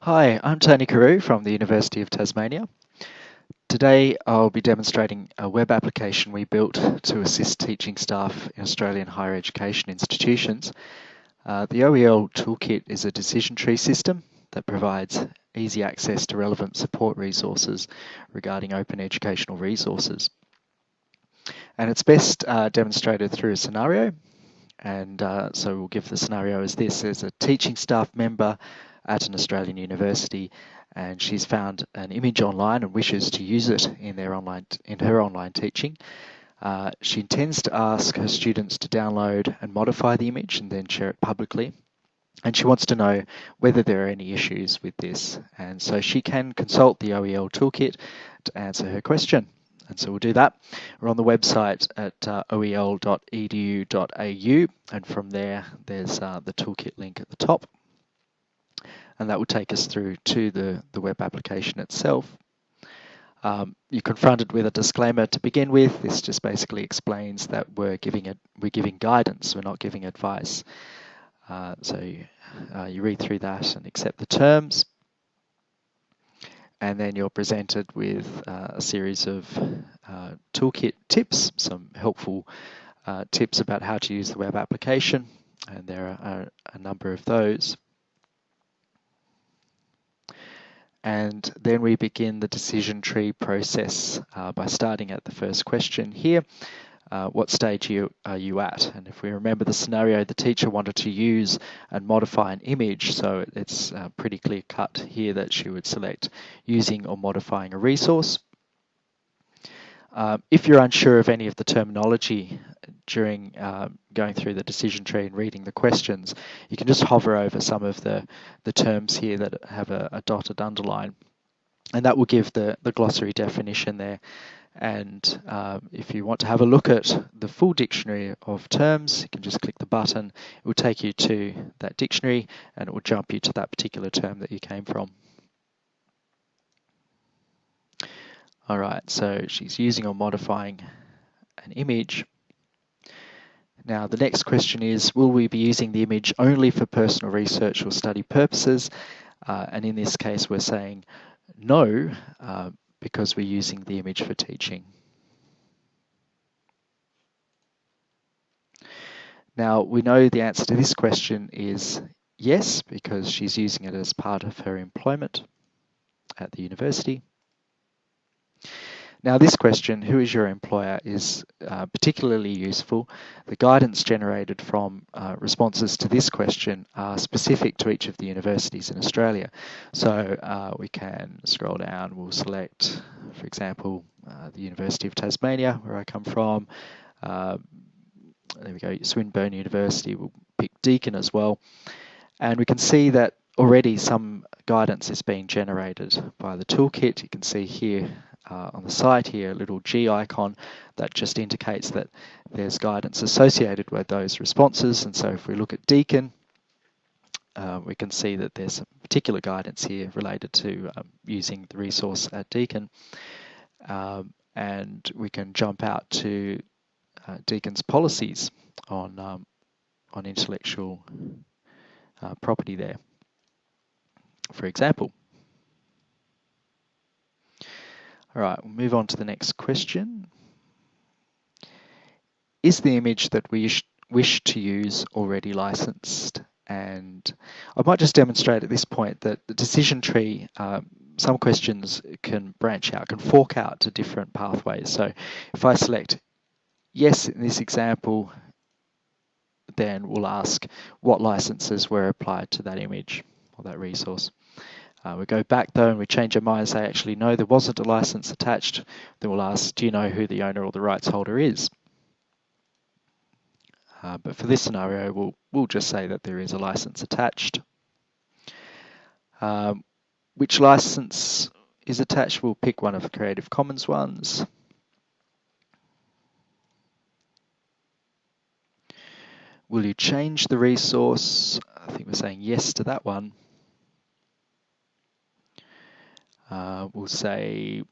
Hi, I'm Tony Carew from the University of Tasmania. Today I'll be demonstrating a web application we built to assist teaching staff in Australian higher education institutions. The OEL Toolkit is a decision tree system that provides easy access to relevant support resources regarding open educational resources. And it's best demonstrated through a scenario. And so we'll give the scenario as this: there's a teaching staff member at an Australian university, and she's found an image online and wishes to use it in her online teaching. She intends to ask her students to download and modify the image and then share it publicly. And she wants to know whether there are any issues with this. And so she can consult the OEL Toolkit to answer her question. And so we'll do that. We're on the website at oel.edu.au, and from there's the toolkit link at the top. And that will take us through to the web application itself. You're confronted with a disclaimer to begin with. This just basically explains that we're giving guidance, we're not giving advice. So you read through that and accept the terms. And then you're presented with a series of toolkit tips, some helpful tips about how to use the web application, and there are a number of those. And then we begin the decision tree process by starting at the first question here. What stage are you at? And if we remember the scenario, the teacher wanted to use and modify an image, so it's pretty clear cut here that she would select using or modifying a resource. If you're unsure of any of the terminology during going through the decision tree and reading the questions, you can just hover over some of the terms here that have a dotted underline, and that will give the glossary definition there. And if you want to have a look at the full dictionary of terms, you can just click the button. It will take you to that dictionary and it will jump you to that particular term that you came from. All right, so she's using or modifying an image. Now the next question is, will we be using the image only for personal research or study purposes? And in this case we're saying no, because we're using the image for teaching. Now we know the answer to this question is yes, because she's using it as part of her employment at the university. Now this question, who is your employer, is particularly useful. The guidance generated from responses to this question are specific to each of the universities in Australia. So we can scroll down, we'll select, for example, the University of Tasmania, where I come from. There we go, Swinburne University, we'll pick Deakin as well. And we can see that already some guidance is being generated by the toolkit. You can see here on the site here, a little G icon that just indicates that there's guidance associated with those responses. And so if we look at Deakin, we can see that there's some particular guidance here related to using the resource at Deakin. And we can jump out to Deakin's policies on intellectual property there, for example. All right, we'll move on to the next question. Is the image that we wish to use already licensed? And I might just demonstrate at this point that the decision tree, some questions can branch out, can fork out to different pathways. So if I select yes in this example, then we'll ask what licenses were applied to that image or that resource. We go back though and we change our mind and say, actually, no, there wasn't a license attached. Then we'll ask, do you know who the owner or the rights holder is? But for this scenario, we'll just say that there is a license attached. Which license is attached? We'll pick one of the Creative Commons ones. Will you change the resource? I think we're saying yes to that one. We'll say,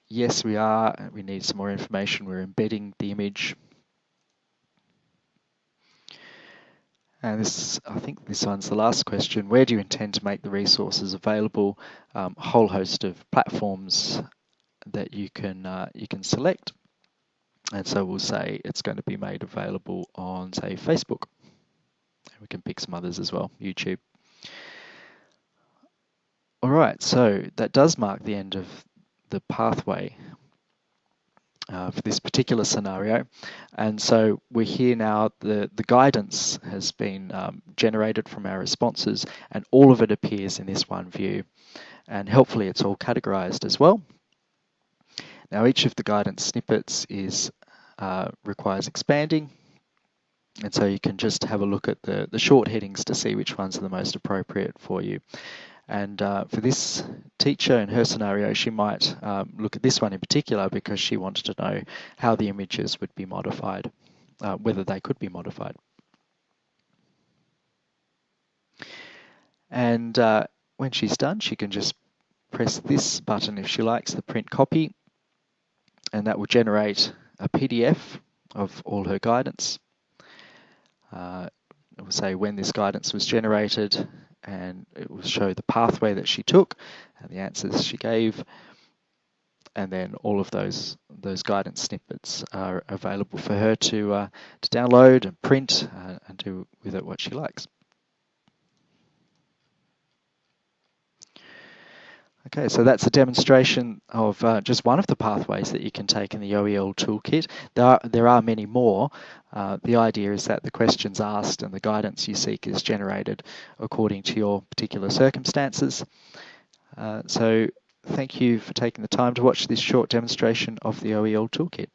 yes, we are. We need some more information. We're embedding the image. And this, I think this one's the last question. Where do you intend to make the resources available? A whole host of platforms that you can select. And so we'll say it's going to be made available on, say, Facebook. We can pick some others as well, YouTube. All right, so that does mark the end of the pathway for this particular scenario. And so we're here now, the guidance has been generated from our responses, and all of it appears in this one view. And helpfully it's all categorized as well. Now each of the guidance snippets requires expanding, and so you can just have a look at the short headings to see which ones are the most appropriate for you. And for this teacher, in her scenario, she might look at this one in particular because she wanted to know how the images would be modified, whether they could be modified. And when she's done, she can just press this button if she likes, the print copy, and that will generate a PDF of all her guidance. It will say when this guidance was generated, and it will show the pathway that she took and the answers she gave, and then all of those guidance snippets are available for her to download and print and do with it what she likes. Okay, so that's a demonstration of just one of the pathways that you can take in the OEL Toolkit. There are many more. The idea is that the questions asked and the guidance you seek is generated according to your particular circumstances. So thank you for taking the time to watch this short demonstration of the OEL Toolkit.